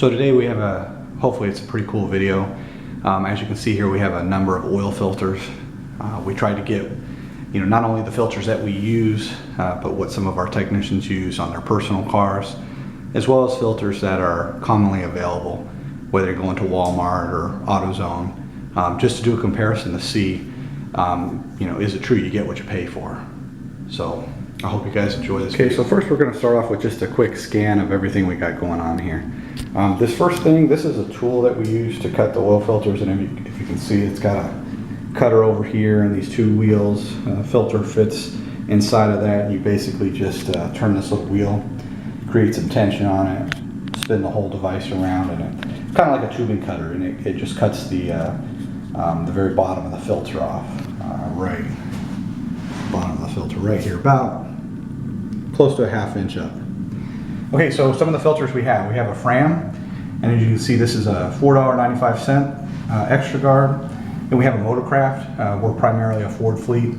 So today we have hopefully it's a pretty cool video. As you can see here, we have a number of oil filters. We tried to get, not only the filters that we use, but what some of our technicians use on their personal cars, as well as filters that are commonly available, whether you're going to Walmart or AutoZone, just to do a comparison to see, is it true you get what you pay for? So I hope you guys enjoy this video. So first we're going to start off with just a quick scan of everything we got going on here. This first thing, this is a tool that we use to cut the oil filters, and if you can see, it's got a cutter over here and these two wheels. Filter fits inside of that, and you basically just turn this little wheel, create some tension on it, spin the whole device around, and it's kind of like a tubing cutter, and it just cuts the very bottom of the filter off, right bottom of the filter right here, about close to a ½ inch up. Okay, so some of the filters we have a Fram, and as you can see, this is a $4.95 extra guard. And we have a Motorcraft. We're primarily a Ford fleet,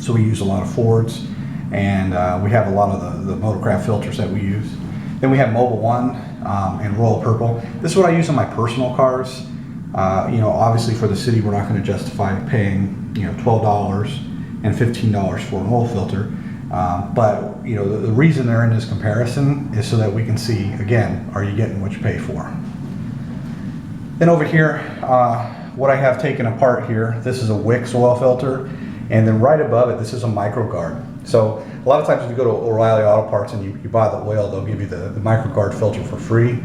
so we use a lot of Fords, and we have a lot of the Motorcraft filters that we use. Then we have Mobil 1 and Royal Purple. This is what I use on my personal cars. Obviously for the city, we're not going to justify paying $12 and $15 for an oil filter. But the reason they're in this comparison is so that we can see, again, are you getting what you pay for? Then over here, what I have taken apart here, this is a Wix oil filter, and then right above it, this is a micro guard. So a lot of times if you go to OReilly Auto Parts and you buy the oil, they'll give you the micro guard filter for free,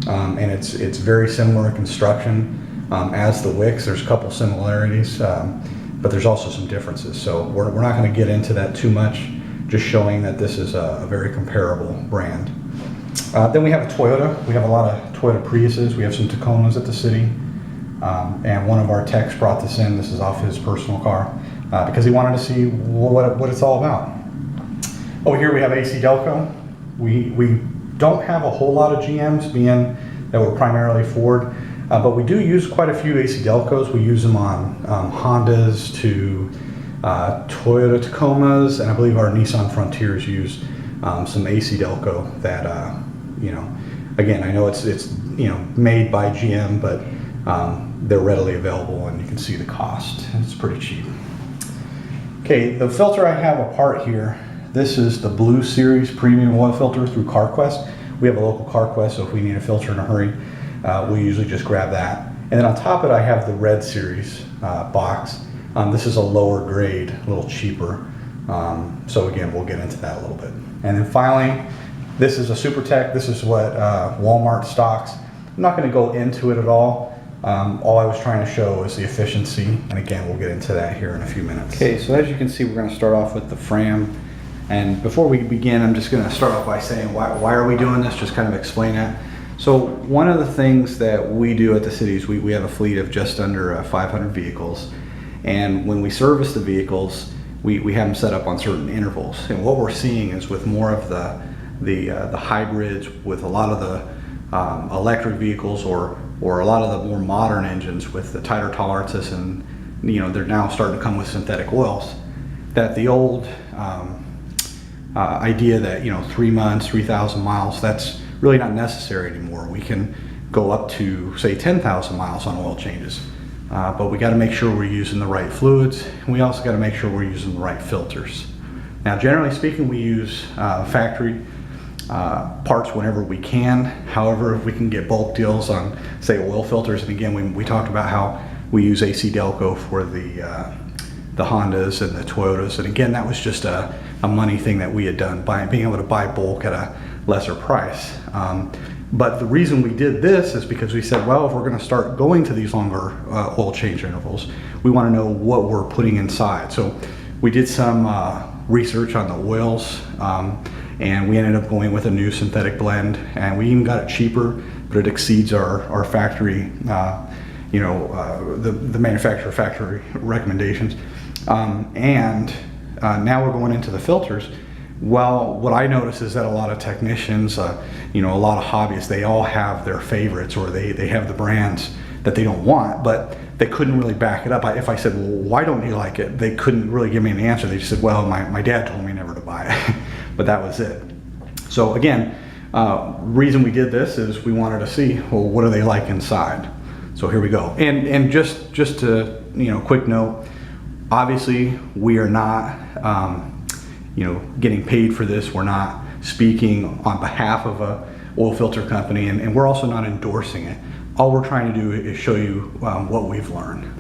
and it's very similar in construction as the Wix. There's a couple similarities, but there's also some differences. So we're not going to get into that too much, just showing that this is a very comparable brand. Then we have a Toyota. We have a lot of Toyota Priuses. We have some Tacomas at the city. And one of our techs brought this in. This is off his personal car because he wanted to see what it's all about. Over here we have ACDelco. We don't have a whole lot of GMs, being that we're primarily Ford, but we do use quite a few ACDelcos. We use them on Hondas to Toyota Tacomas, and I believe our Nissan Frontiers use some ACDelco that, again, I know it's made by GM, but they're readily available, and you can see the cost. It's pretty cheap. Okay, the filter I have apart here, this is the Blue Series Premium Oil Filter through CarQuest. We have a local CarQuest, so if we need a filter in a hurry, we usually just grab that. And then on top of it, I have the Red Series box. This is a lower grade, a little cheaper. So again, we'll get into that a little bit. And then finally, this is a Supertech. This is what Walmart stocks. I'm not going to go into it at all. All I was trying to show is the efficiency, and again, we'll get into that here in a few minutes. Okay, so as you can see, we're going to start off with the Fram. And before we begin, I'm just going to start off by saying why are we doing this, just kind of explain that. So one of the things that we do at the city is we have a fleet of just under 500 vehicles. And when we service the vehicles, we have them set up on certain intervals. And what we're seeing is with more of the hybrids, with a lot of the electric vehicles, or a lot of the more modern engines with the tighter tolerances, and they're now starting to come with synthetic oils, that the old idea that 3 months, 3,000 miles, that's really not necessary anymore. We can go up to, say, 10,000 miles on oil changes. But we got to make sure we're using the right fluids, and we also got to make sure we're using the right filters. Now, generally speaking, we use factory parts whenever we can. However, if we can get bulk deals on, say, oil filters, and again, we talked about how we use ACDelco for the Hondas and the Toyotas, and again, that was just a money thing that we had done by being able to buy bulk at a lesser price. But the reason we did this is because we said, well, if we're going to start going to these longer oil change intervals, we want to know what we're putting inside. So we did some research on the oils, and we ended up going with a new synthetic blend, and we even got it cheaper, but it exceeds our factory, the manufacturer factory recommendations. And now we're going into the filters. Well, what I notice is that a lot of technicians, a lot of hobbyists, they all have their favorites, or they have the brands that they don't want, but they couldn't really back it up. If I said, well, why don't you like it? They couldn't really give me an answer. They just said, well, my dad told me never to buy it, but that was it. So again, Reason we did this is we wanted to see, well, what are they like inside? So here we go. And just to, quick note, obviously we are not, getting paid for this. We're not speaking on behalf of a oil filter company, and we're also not endorsing it. All we're trying to do is show you what we've learned.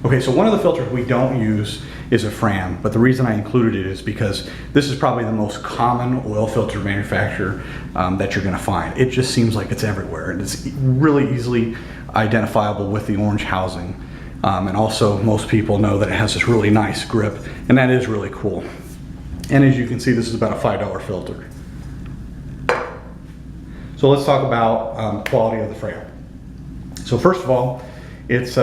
Okay, so one of the filters we don't use is a Fram, but the reason I included it is because this is probably the most common oil filter manufacturer that you're gonna find. It just seems like it's everywhere, and it's really easily identifiable with the orange housing. And also most people know that it has this really nice grip, and that is really cool. And as you can see, this is about a $5 filter. So let's talk about quality of the Fram. So first of all, its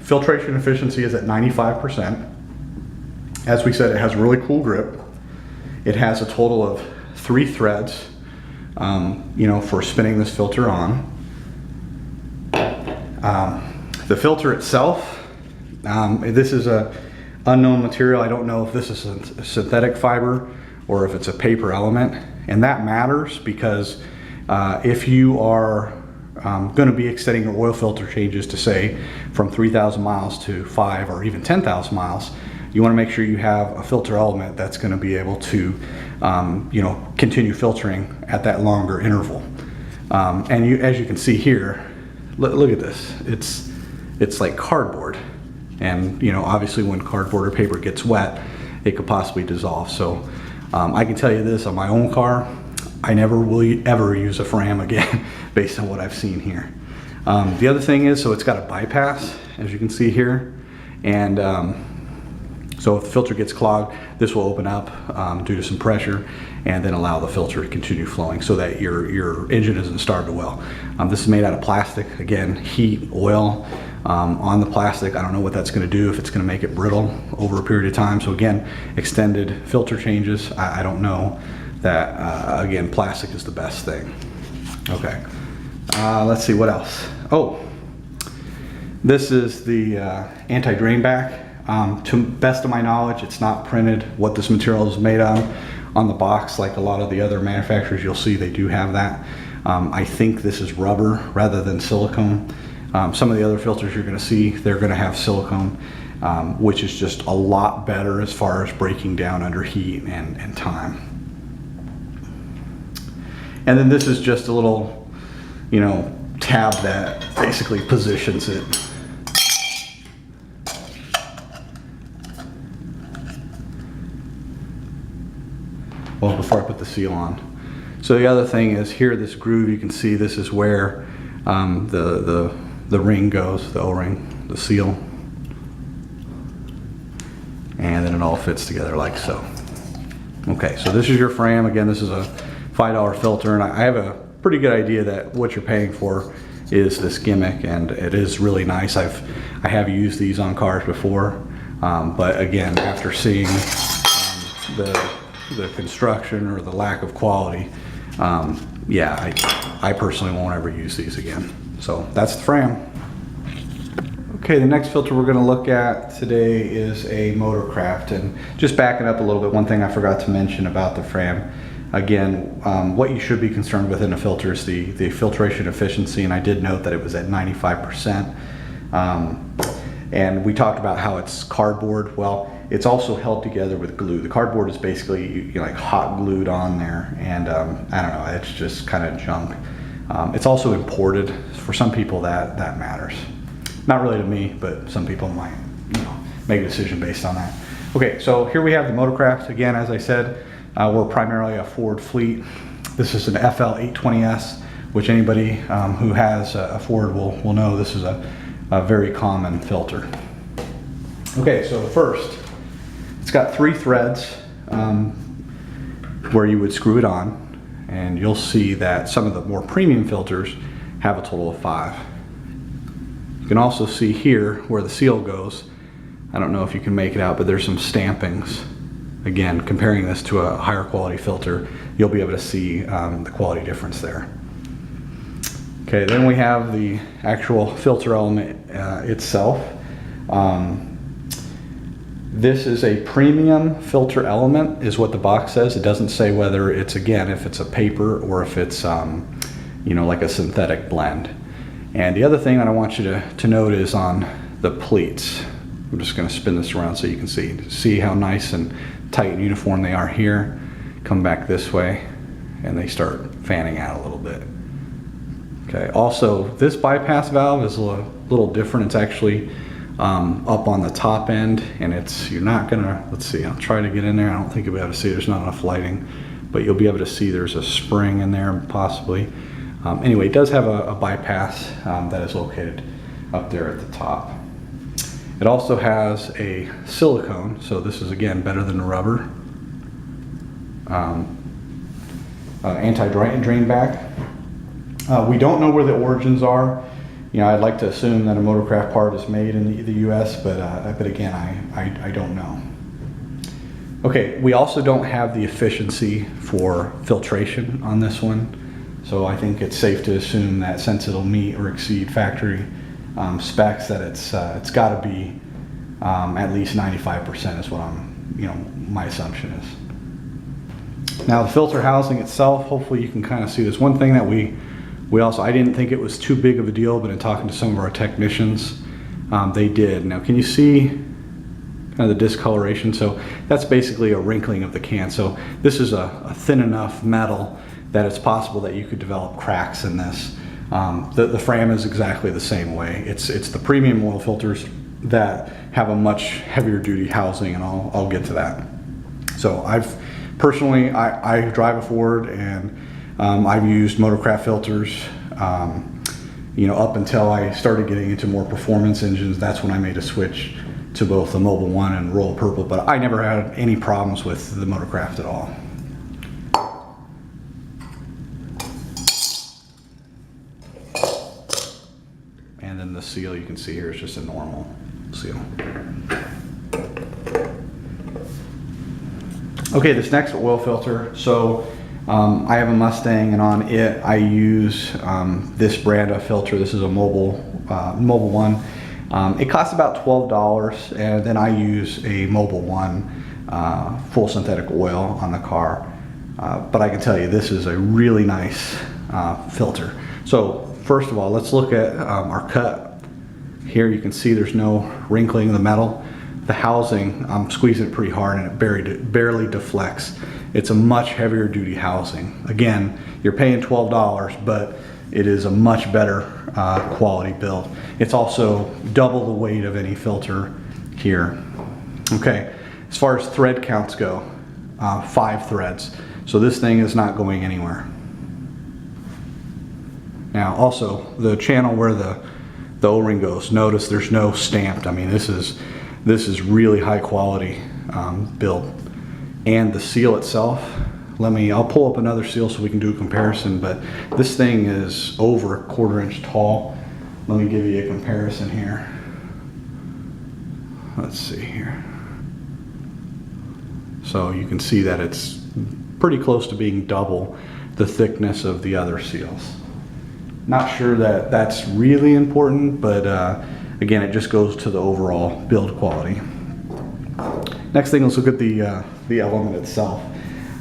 filtration efficiency is at 95%. As we said, it has really cool grip. It has a total of 3 threads, for spinning this filter on. The filter itself, this is a unknown material. I don't know if this is a synthetic fiber or if it's a paper element, and that matters because if you are going to be extending your oil filter changes to say from 3,000 miles to 5 or even 10,000 miles, you want to make sure you have a filter element that's going to be able to continue filtering at that longer interval. And as you can see here, look at this. It's like cardboard, and obviously when cardboard or paper gets wet, it could possibly dissolve. So I can tell you this, on my own car, I never will ever use a Fram again based on what I've seen here. The other thing is, so it's got a bypass, as you can see here, and so if the filter gets clogged, this will open up due to some pressure and then allow the filter to continue flowing so that your engine isn't starved of oil. This is made out of plastic. Again, heat, oil on the plastic. I don't know what that's going to do, if it's going to make it brittle over a period of time. So again, extended filter changes, I don't know. That again, plastic is the best thing. Okay, let's see what else. Oh, this is the anti-drain back. To best of my knowledge, it's not printed what this material is made of on the box like a lot of the other manufacturers you'll see. They do have that. I think this is rubber rather than silicone. Some of the other filters you're going to see, they're going to have silicone, which is just a lot better as far as breaking down under heat and time. And then this is just a little, tab that basically positions it. Well, before I put the seal on. So the other thing is here, this groove, you can see this is where the ring goes, the O-ring, the seal. And then it all fits together like so. Okay, so this is your Fram. Again, this is a $5 filter, and I have a pretty good idea that what you're paying for is this gimmick, and it is really nice. I have used these on cars before, but again, after seeing the construction or the lack of quality, yeah, I personally won't ever use these again. So that's the Fram. Okay, the next filter we're going to look at today is a Motorcraft, and just backing up a little bit, one thing I forgot to mention about the Fram. Again, what you should be concerned with in a filter is the filtration efficiency, and I did note that it was at 95%. And we talked about how it's cardboard. Well, it's also held together with glue. The cardboard is basically like hot glued on there, and I don't know, it's just kind of junk. It's also imported. For some people that matters. Not really to me, but some people might make a decision based on that. Okay, so here we have the Motorcraft. Again, as I said, we're primarily a Ford fleet. This is an FL820S, which anybody who has a Ford will know this is a very common filter. Okay, so first, it's got 3 threads where you would screw it on, and you'll see that some of the more premium filters have a total of 5. You can also see here where the seal goes. I don't know if you can make it out, but there's some stampings. Again, comparing this to a higher quality filter, you'll be able to see the quality difference there. Okay, then we have the actual filter element itself. This is a premium filter element is what the box says. It doesn't say whether it's, again, if it's a paper or if it's, you know, like a synthetic blend. And the other thing that I want you to note is on the pleats. I'm just going to spin this around so you can see how nice and tight and uniform they are here. Come back this way and they start fanning out a little bit. Okay, also this bypass valve is a little different. It's actually up on the top end, and you're not gonna, let's see, I'll try to get in there. I don't think you'll be able to see, there's not enough lighting, but you'll be able to see there's a spring in there possibly. Anyway, it does have a bypass that is located up there at the top. It also has a silicone, so this is again better than the rubber. Anti-drain back. We don't know where the origins are. You know, I'd like to assume that a Motorcraft part is made in the US, but again, I don't know. Okay, we also don't have the efficiency for filtration on this one, so I think it's safe to assume that since it'll meet or exceed factory specs, that it's got to be at least 95% is what my assumption is. Now the filter housing itself, hopefully you can kind of see this. One thing that we also, I didn't think it was too big of a deal, but in talking to some of our technicians, they did. Now can you see kind of the discoloration? So that's basically a wrinkling of the can. So this is a thin enough metal that it's possible that you could develop cracks in this. The Fram is exactly the same way. It's the premium oil filters that have a much heavier duty housing, and I'll get to that. So personally, I drive a Ford, and I've used Motorcraft filters, you know, up until I started getting into more performance engines. That's when I made a switch to both the Mobil 1 and Royal Purple, but I never had any problems with the Motorcraft at all. And then the seal you can see here is just a normal seal. Okay, this next oil filter, so I have a Mustang, and on it I use this brand of filter. This is a Mobil 1. It costs about $12, and then I use a Mobil 1 full synthetic oil on the car. But I can tell you, this is a really nice filter. So first of all, let's look at our cut. Here you can see there's no wrinkling in the metal. The housing, I'm squeezing it pretty hard, and it barely deflects. It's a much heavier duty housing. Again, you're paying $12, but it is a much better quality build. It's also double the weight of any filter here. Okay, as far as thread counts go, 5 threads. So this thing is not going anywhere. Now also, the channel where the O-ring goes, notice there's no stamped. I mean, this is really high quality build. And the seal itself, I'll pull up another seal so we can do a comparison, but this thing is over 1/4 inch tall. Let me give you a comparison here. Let's see here. So you can see that it's pretty close to being double the thickness of the other seals. Not sure that that's really important, but again, it just goes to the overall build quality. Next thing, let's look at the element itself.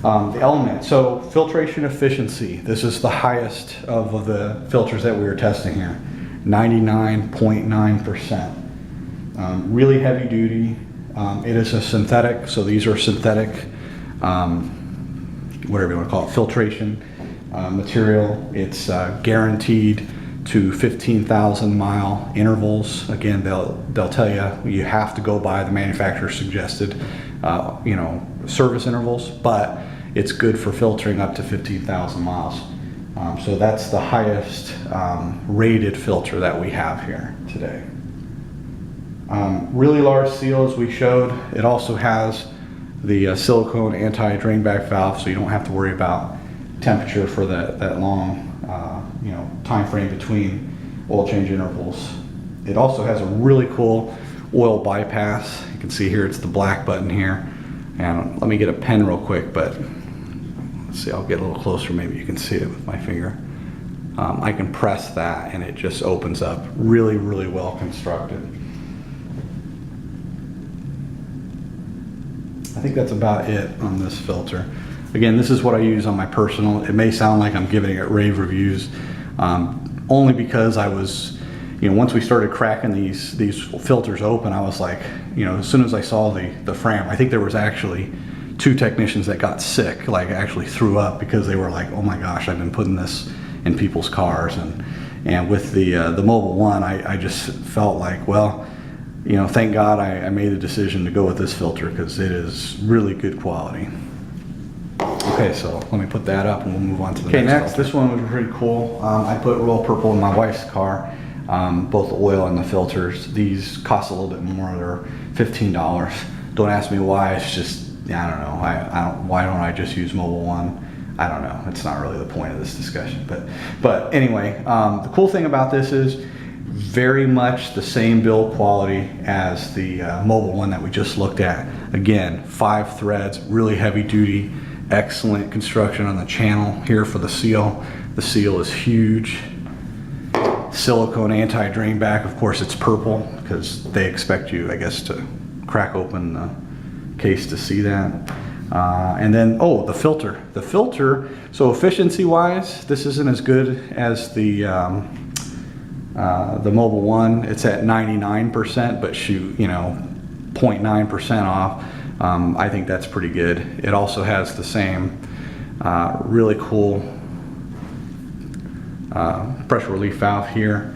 The element, so filtration efficiency. This is the highest of the filters that we were testing here, 99.9%. Really heavy duty. It is a synthetic, so these are synthetic, whatever you want to call it, filtration material. It's guaranteed to 15,000 mile intervals. Again, they'll tell you have to go by the manufacturer suggested service intervals, but it's good for filtering up to 15,000 miles. So that's the highest rated filter that we have here today. Really large seal, as we showed. It also has the silicone anti-drain back valve, so you don't have to worry about temperature for that long time frame between oil change intervals. It also has a really cool oil bypass. You can see here it's the black button here, and let me get a pen real quick, but let's see, I'll get a little closer, maybe you can see it with my finger. I can press that and it just opens up. Really, really well constructed. I think that's about it on this filter. Again, this is what I use on my personal. It may sound like I'm giving it rave reviews, only because I was, once we started cracking these filters open, I was like, as soon as I saw the Fram, I think there was actually 2 technicians that got sick, like actually threw up, because they were like, oh my gosh, I've been putting this in people's cars. And with the Mobil 1, I just felt like, well, thank God I made the decision to go with this filter, because it is really good quality. Okay, so let me put that up and we'll move on to the next filter. This one was pretty cool. I put Royal Purple in my wife's car, both the oil and the filters. These cost a little bit more. They're $15. Don't ask me why. It's just, I don't know. Why don't I just use Mobil 1? I don't know. It's not really the point of this discussion. But anyway, the cool thing about this is very much the same build quality as the Mobil 1 that we just looked at. Again, 5 threads, really heavy duty, excellent construction on the channel here for the seal. The seal is huge. Silicone anti-drain back. Of course, it's purple because they expect you, I guess, to crack open the case to see that. And then, the filter. The filter, so efficiency-wise, this isn't as good as the Mobil 1. It's at 99%, but shoot, 0.9% off. I think that's pretty good. It also has the same really cool pressure relief valve here,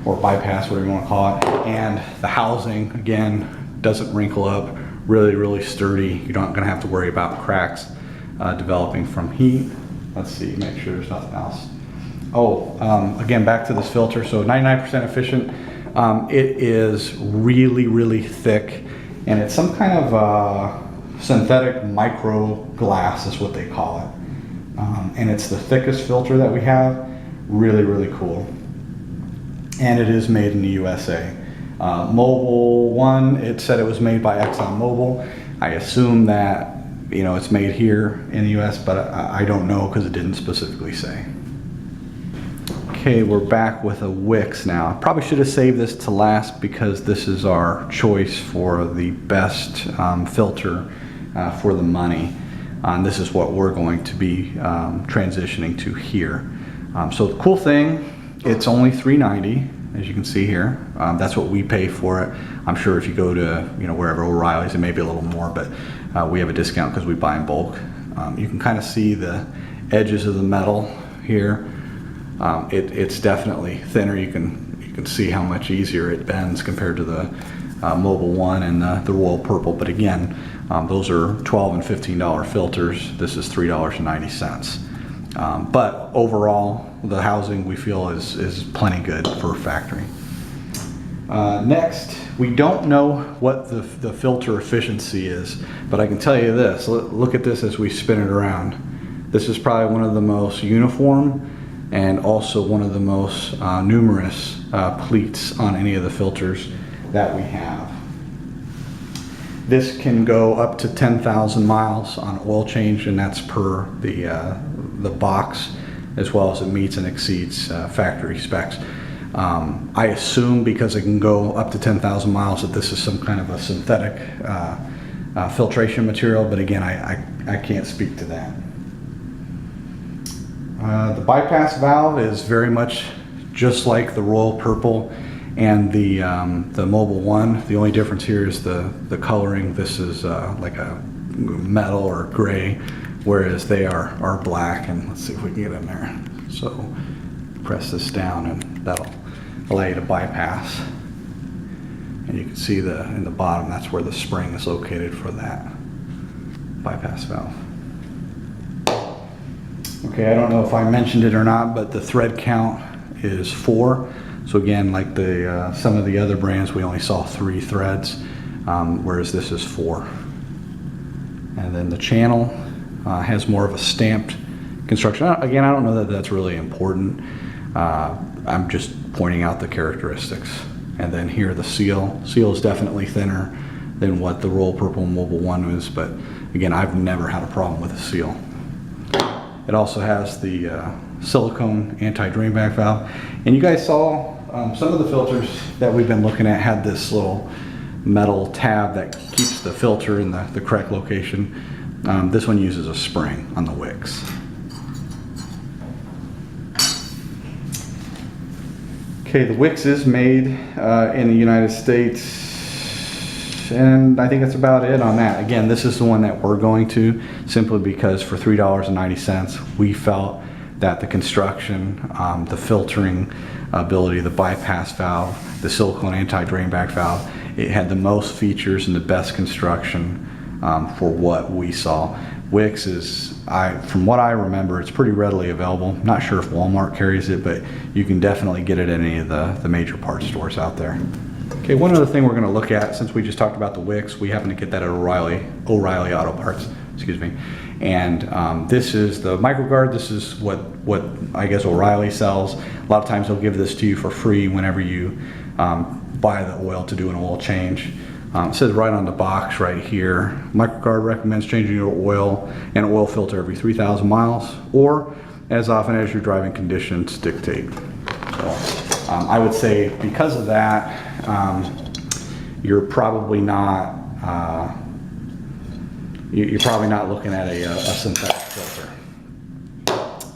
or bypass, whatever you want to call it. And the housing, again, doesn't wrinkle up. Really sturdy. You're not going to have to worry about cracks developing from heat. Let's see, make sure there's nothing else. Again, back to this filter. So 99% efficient. It is really thick, and it's some kind of synthetic micro glass is what they call it. And it's the thickest filter that we have. Really cool. And it is made in the USA. Mobil 1, it said it was made by ExxonMobil. I assume that it's made here in the US, but I don't know because it didn't specifically say. Okay, we're back with a Wix now. I probably should have saved this to last because this is our choice for the best filter for the money. This is what we're going to be transitioning to here. So the cool thing, it's only $3.90. As you can see here, that's what we pay for it. I'm sure if you go to wherever OReilly's, it may be a little more, but we have a discount because we buy in bulk. You can kind of see the edges of the metal here. It's definitely thinner. You can see how much easier it bends compared to the Mobil 1 and the Royal Purple. But again, those are $12 and $15 filters. This is $3.90. But overall, the housing we feel is plenty good for a factory. Next, we don't know what the filter efficiency is, but I can tell you this. Look at this as we spin it around. This is probably one of the most uniform and also one of the most numerous pleats on any of the filters that we have. This can go up to 10,000 miles on oil change, and that's per the box, as well as it meets and exceeds factory specs. I assume because it can go up to 10,000 miles that this is some kind of a synthetic filtration material, but again, I can't speak to that. The bypass valve is very much just like the Royal Purple and the Mobil 1. The only difference here is the coloring. This is like a metal or gray, whereas they are black. And let's see if we can get in there. So press this down and that'll allow you to bypass. And you can see in the bottom, that's where the spring is located for that bypass valve. Okay, I don't know if I mentioned it or not, but the thread count is 4. So again, like some of the other brands, we only saw 3 threads, whereas this is 4. And then the channel has more of a stamped construction. Again, I don't know that that's really important. I'm just pointing out the characteristics. And then here the seal. Seal is definitely thinner than what the Royal Purple and Mobil 1 is, but again, I've never had a problem with the seal. It also has the silicone anti-drain back valve. And you guys saw some of the filters that we've been looking at had this little metal tab that keeps the filter in the correct location. This one uses a spring on the wicks. Okay, the wicks is made in the United States, and I think that's about it on that. Again, this is the one that we're going to, simply because for $3.90 we felt that the construction, the filtering ability, the bypass valve, the silicone anti-drain back valve, it had the most features and the best construction for what we saw. Wicks is, from what I remember, it's pretty readily available. Not sure if Walmart carries it, but you can definitely get it at any of the major parts stores out there. Okay, one other thing we're going to look at, since we just talked about the wicks, we happen to get that at O'Reilly Auto Parts, excuse me. And this is the microguard. This is what I guess O'Reilly sells. A lot of times they'll give this to you for free whenever you buy the oil to do an oil change. It says right on the box right here, microguard recommends changing your oil and oil filter every 3,000 miles or as often as your driving conditions dictate. So I would say because of that, you're probably not looking at a synthetic filter.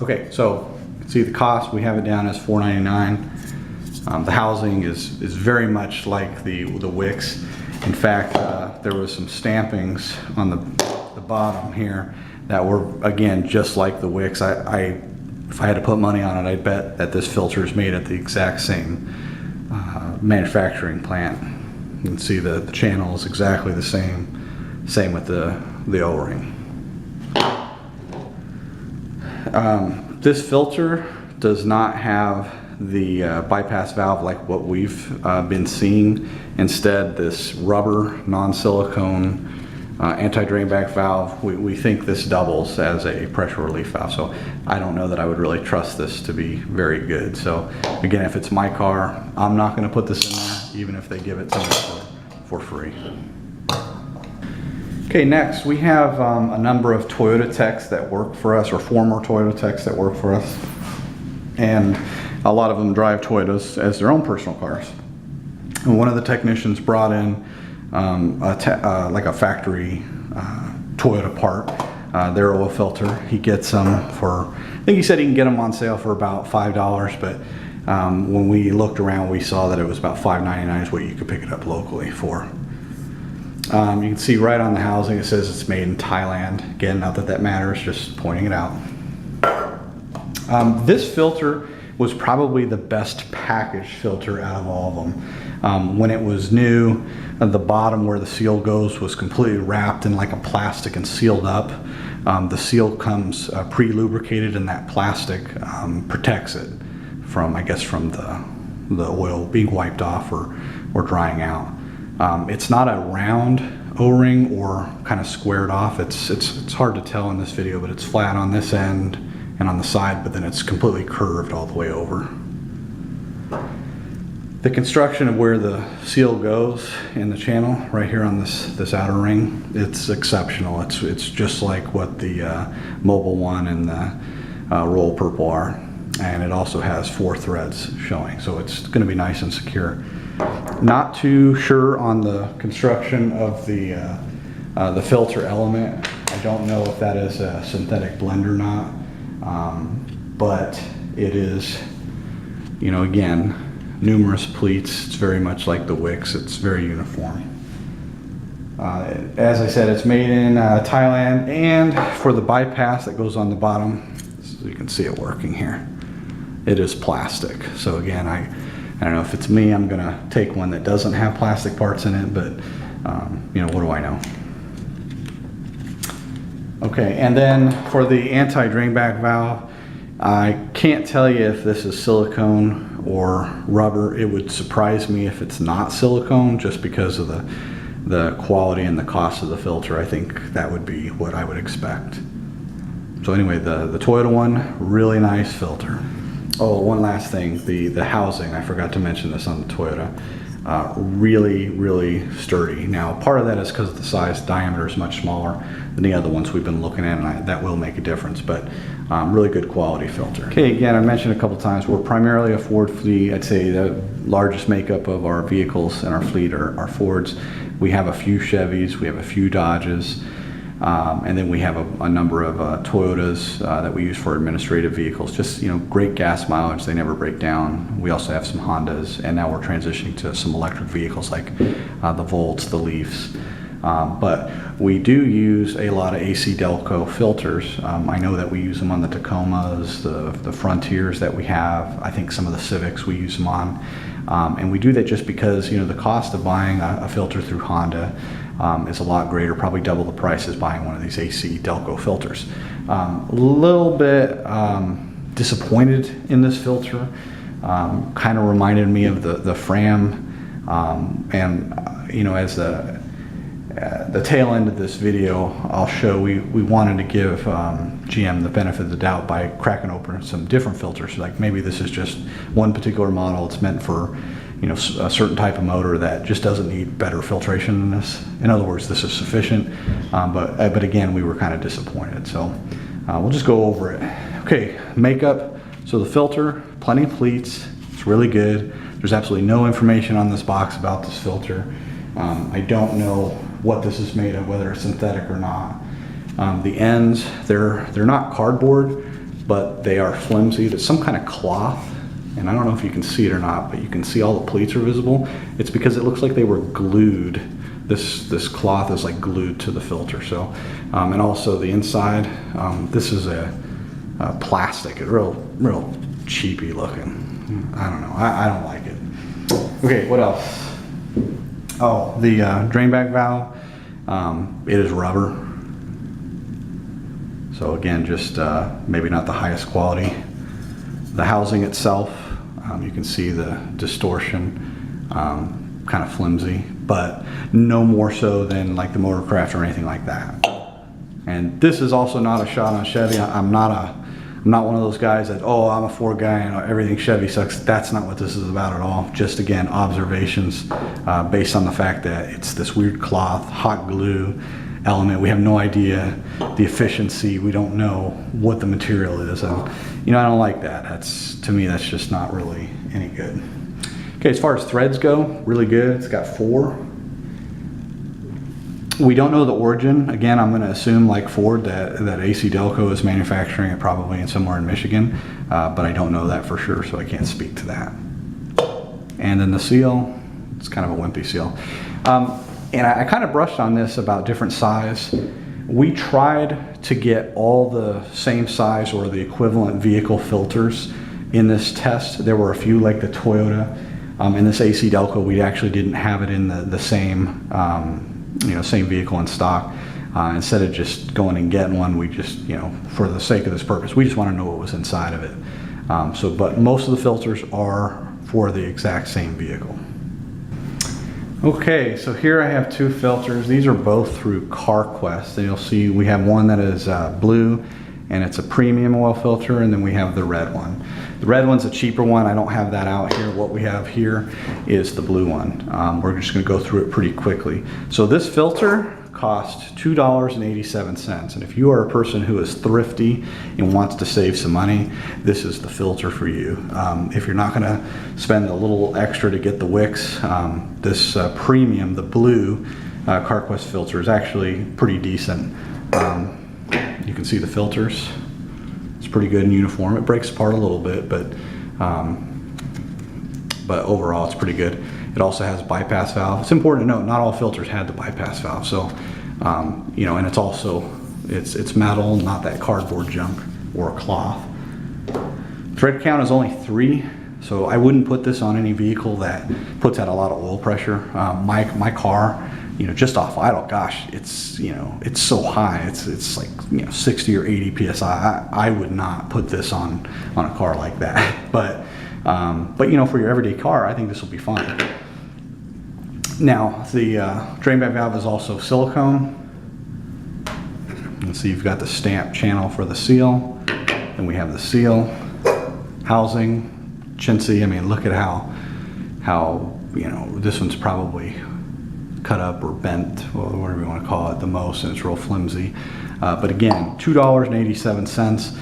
Okay, so you can see the cost. We have it down as $4.99. The housing is very much like the wicks. In fact, there was some stampings on the bottom here that were, again, just like the wicks. If I had to put money on it, I'd bet that this filter is made at the exact same manufacturing plant. You can see the channel is exactly the same. Same with the O-ring. This filter does not have the bypass valve like what we've been seeing. Instead, this rubber non-silicone anti-drain back valve, we think this doubles as a pressure relief valve. So I don't know that I would really trust this to be very good. So again, if it's my car, I'm not going to put this in there, even if they give it to me for free. Okay, next we have a number of Toyota techs that work for us, or former Toyota techs that work for us, and a lot of them drive Toyotas as their own personal cars. And one of the technicians brought in like a factory Toyota part, their oil filter. He gets them for, I think he said he can get them on sale for about $5, but when we looked around, we saw that it was about $5.99 is what you could pick it up locally for. You can see right on the housing it says it's made in Thailand. Again, not that that matters, just pointing it out. This filter was probably the best packaged filter out of all of them. When it was new, the bottom where the seal goes was completely wrapped in like a plastic and sealed up. The seal comes pre-lubricated, and that plastic protects it from, I guess, from the oil being wiped off or drying out. It's not a round O-ring or kind of squared off. It's hard to tell in this video, but it's flat on this end and on the side, but then it's completely curved all the way over. The construction of where the seal goes in the channel, right here on this outer ring, it's exceptional. It's just like what the Mobile One and the Roll Purple are. And it also has 4 threads showing, so it's going to be nice and secure. Not too sure on the construction of the filter element. I don't know if that is a synthetic blend or not, but it is, you know, again, numerous pleats. It's very much like the wicks. It's very uniform. As I said, it's made in Thailand, and for the bypass that goes on the bottom, so you can see it working here, it is plastic. So again, I don't know if it's me, I'm gonna take one that doesn't have plastic parts in it, but you know, what do I know? Okay, and then for the anti-drain back valve, I can't tell you if this is silicone or rubber. It would surprise me if it's not silicone, just because of the quality and the cost of the filter. I think that would be what I would expect. So anyway, the Toyota one, really nice filter. Oh, one last thing, the housing, I forgot to mention this on the Toyota. really sturdy. Now, part of that is because the size diameter is much smaller than the other ones we've been looking at, and that will make a difference, but really good quality filter. Okay, again, I mentioned a couple times, we're primarily a Ford fleet. I'd say the largest makeup of our vehicles in our fleet are Fords. We have a few Chevys, we have a few Dodges, and then we have a number of Toyotas that we use for administrative vehicles. Just, you know, great gas mileage, they never break down. We also have some Hondas, and now we're transitioning to some electric vehicles like the Volts, the Leafs. But we do use a lot of ACDelco filters. I know that we use them on the Tacomas, the Frontiers that we have. I think some of the Civics we use them on. And we do that just because, you know, the cost of buying a filter through Honda is a lot greater, probably double the price as buying one of these ACDelco filters. A little bit disappointed in this filter. Kind of reminded me of the Fram, and you know, as the tail end of this video, I'll show we wanted to give GM the benefit of the doubt by cracking open some different filters. Like maybe this is just one particular model. It's meant for, you know, a certain type of motor that just doesn't need better filtration than this. In other words, this is sufficient. But again, we were kind of disappointed. So we'll just go over it. Okay, makeup. So the filter, plenty of pleats. It's really good. There's absolutely no information on this box about this filter. I don't know what this is made of, whether it's synthetic or not. The ends, they're not cardboard, but they are flimsy. There's some kind of cloth, and I don't know if you can see it or not, but you can see all the pleats are visible. It's because it looks like they were glued. This cloth is like glued to the filter. So, and also the inside, this is a plastic. It's real cheapy looking. I don't know. I don't like it. Okay, what else? Oh, the drain bag valve, it is rubber. So again, just maybe not the highest quality. The housing itself, you can see the distortion, kind of flimsy, but no more so than like the Motorcraft or anything like that. And this is also not a shot on Chevy. I'm not one of those guys that, oh, I'm a Ford guy and everything Chevy sucks. That's not what this is about at all. Just again, observations based on the fact that it's this weird cloth, hot glue element. We have no idea the efficiency. We don't know what the material is. And, you know, I don't like that. To me, that's just not really any good. Okay, as far as threads go, really good. It's got 4. We don't know the origin. Again, I'm going to assume, like Ford, that ACDelco is manufacturing it probably somewhere in Michigan, but I don't know that for sure, so I can't speak to that. And then the seal, it's kind of a wimpy seal. And I kind of brushed on this about different size. We tried to get all the same size or the equivalent vehicle filters in this test. There were a few, like the Toyota. In this ACDelco, we actually didn't have it in the same same vehicle in stock. Instead of just going and getting one, we just, you know, for the sake of this purpose, we just want to know what was inside of it. But most of the filters are for the exact same vehicle. Okay, so here I have 2 filters. These are both through CarQuest, and you'll see we have one that is blue, and it's a premium oil filter, and then we have the red one. The red one's a cheaper one. I don't have that out here. What we have here is the blue one. We're just going to go through it pretty quickly. So this filter costs $2.87, and if you are a person who is thrifty and wants to save some money, this is the filter for you. If you're not going to spend a little extra to get the wicks, this premium, the blue CarQuest filter is actually pretty decent. You can see the filters. It's pretty good and uniform. It breaks apart a little bit, but overall it's pretty good. It also has a bypass valve. It's important to note not all filters had the bypass valve, so you know, and it's also it's metal, not that cardboard junk or a cloth. Thread count is only 3, so I wouldn't put this on any vehicle that puts out a lot of oil pressure. My car, you know, just off idle, gosh, it's, you know, it's so high. It's like, you know, 60 or 80 psi. I would not put this on a car like that. But you know, for your everyday car, I think this will be fine. Now, the drain bag valve is also silicone. And so you've got the stamp channel for the seal. Then we have the seal, housing, chintzy. I mean, look at how you know, this one's probably cut up or bent, well, whatever you want to call it, the most, and it's real flimsy. But again, $2.87.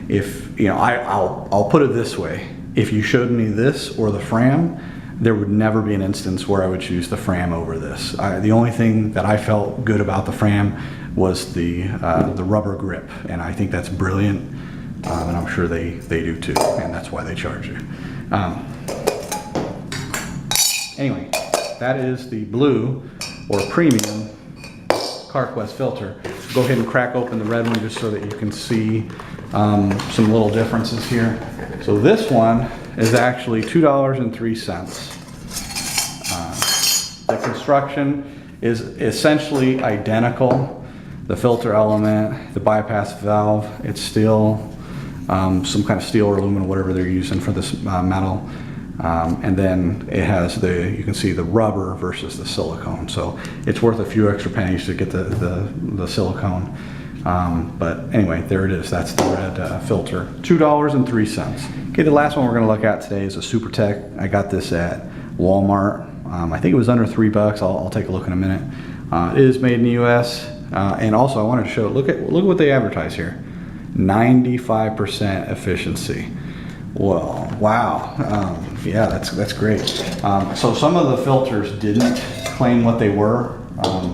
If, you know, I'll put it this way. If you showed me this or the Fram, there would never be an instance where I would choose the Fram over this. The only thing that I felt good about the Fram was the rubber grip, and I think that's brilliant, and I'm sure they do too, and that's why they charge you. Anyway, that is the blue or premium CarQuest filter. Go ahead and crack open the red one just so that you can see some little differences here. So this one is actually $2.03. The construction is essentially identical. The filter element, the bypass valve, it's still some kind of steel or aluminum, whatever they're using for this metal. And then it has you can see the rubber versus the silicone. So it's worth a few extra pennies to get the silicone. But anyway, there it is. That's the red filter, $2.03. Okay, the last one we're gonna look at today is a Supertech. I got this at Walmart. I think it was under $3. I'll take a look in a minute. It is made in the US. And also I wanted to show, look at what they advertise here. 95% efficiency. Well, wow. Yeah, that's great. So some of the filters didn't claim what they were.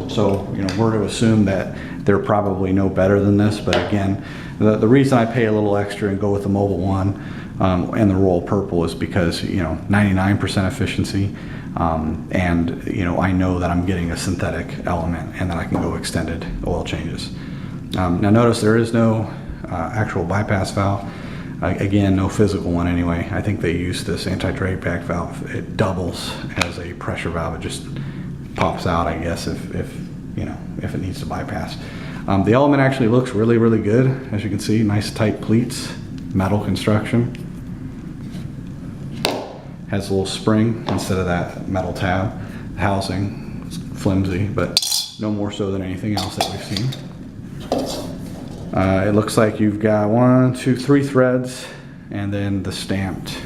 So, you know, we're to assume that they're probably no better than this. But again, the reason I pay a little extra and go with the Mobile One and the Royal Purple is because, you know, 99% efficiency. And, you know, I know that I'm getting a synthetic element and that I can go extended oil changes. Now notice there is no actual bypass valve. Again, no physical one anyway. I think they use this anti-drain back valve. It doubles as a pressure valve. It just pops out, I guess, if you know, if it needs to bypass. The element actually looks really, really good. As you can see, nice tight pleats, metal construction. Has a little spring instead of that metal tab. The housing is flimsy, but no more so than anything else that we've seen. It looks like you've got 1, 2, 3 threads, and then the stamped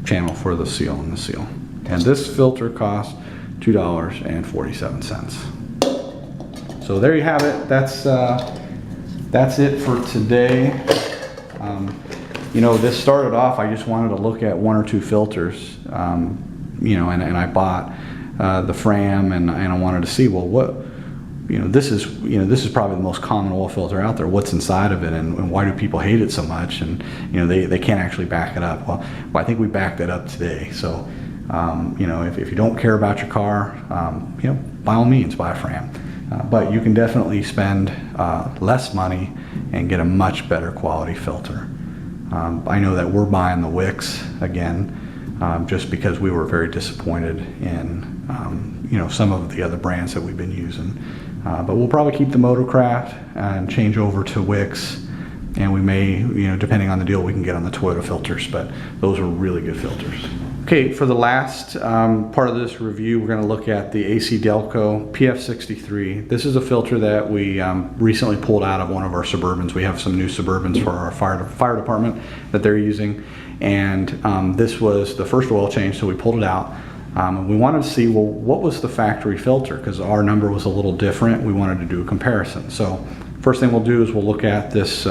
channel for the seal and the seal. And this filter costs $2.47. So there you have it. That's it for today. You know, this started off, I just wanted to look at 1 or 2 filters, you know, and I bought the Fram, and I wanted to see, well, what, this is probably the most common oil filter out there. What's inside of it, and why do people hate it so much? And they can't actually back it up. Well, I think we backed it up today. So if you don't care about your car, by all means buy a Fram. But you can definitely spend less money and get a much better quality filter. I know that we're buying the Wicks again, just because we were very disappointed in some of the other brands that we've been using. But we'll probably keep the Motorcraft and change over to Wicks, and we may, depending on the deal, we can get on the Toyota filters, but those are really good filters. Okay, for the last part of this review, we're going to look at the ACDelco PF63. This is a filter that we recently pulled out of one of our Suburbans. We have some new Suburbans for our fire department that they're using, and this was the first oil change, so we pulled it out. We wanted to see, well, what was the factory filter? Because our number was a little different. We wanted to do a comparison. So first thing we'll do is we'll look at this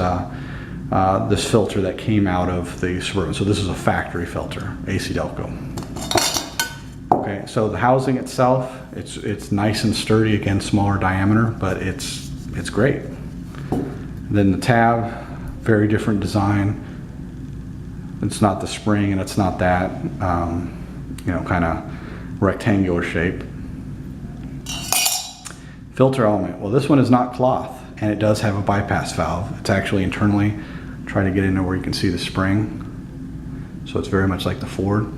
this filter that came out of the Suburban. So this is a factory filter, ACDelco. Okay, so the housing itself, it's nice and sturdy, again, smaller diameter, but it's great. Then the tab, very different design. It's not the spring, and it's not that kind of rectangular shape. Filter element, well, this one is not cloth, and it does have a bypass valve. It's actually internally, try to get in there where you can see the spring. So it's very much like the Ford.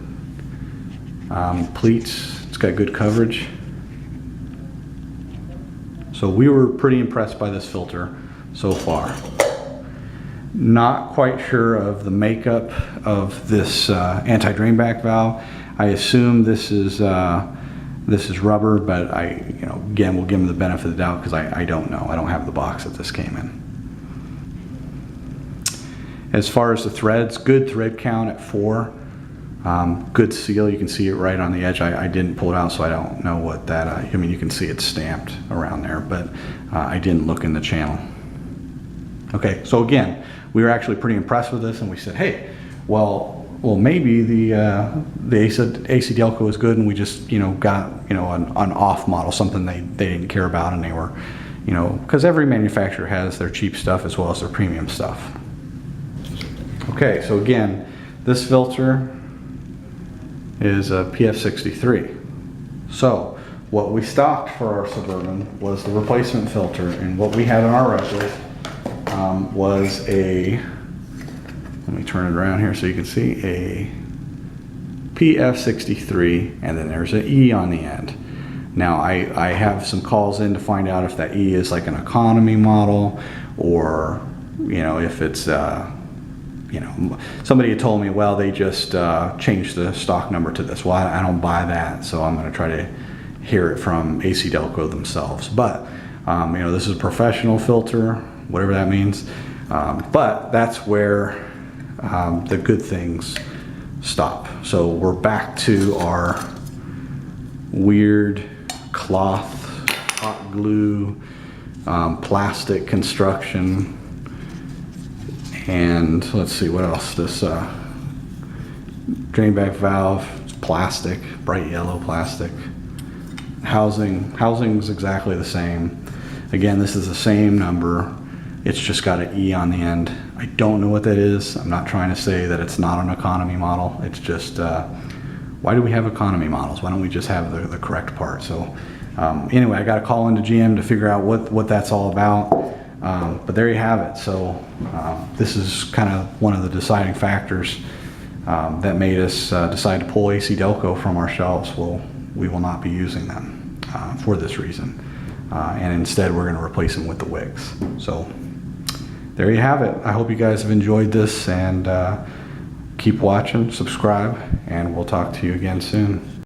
Pleats, it's got good coverage. So we were pretty impressed by this filter so far. Not quite sure of the makeup of this anti-drain back valve. I assume this is rubber, but again, we'll give them the benefit of the doubt because I don't know. I don't have the box that this came in. As far as the threads, good thread count at 4. Good seal, you can see it right on the edge. I didn't pull it out, so I don't know what that, I mean, you can see it stamped around there, but I didn't look in the channel. Okay, so again, we were actually pretty impressed with this, and we said, hey, well maybe the ACDelco is good, and we just, got, an off model, something they didn't care about, and they were, because every manufacturer has their cheap stuff as well as their premium stuff. Okay, so again, this filter is a PF63. So what we stocked for our Suburban was the replacement filter, and what we had on our rep list was a, let me turn it around here so you can see, a PF63, and then there's an E on the end. Now I have some calls in to find out if that E is like an economy model, or if it's somebody had told me, well, they just changed the stock number to this. Well, I don't buy that, so I'm going to try to hear it from ACDelco themselves. But this is a professional filter, whatever that means. But that's where the good things stop. So we're back to our weird cloth, hot glue, plastic construction. And let's see what else. This drain back valve, it's plastic, bright yellow plastic. Housing's exactly the same. Again, this is the same number. It's just got an E on the end. I don't know what that is. I'm not trying to say that it's not an economy model. It's just, why do we have economy models? Why don't we just have the correct part? So anyway, I got to call into GM to figure out what that's all about. But there you have it. So this is kind of one of the deciding factors that made us decide to pull ACDelco from our shelves. Well, we will not be using them for this reason. And instead we're going to replace them with the wicks. So there you have it. I hope you guys have enjoyed this, and keep watching, subscribe, and we'll talk to you again soon.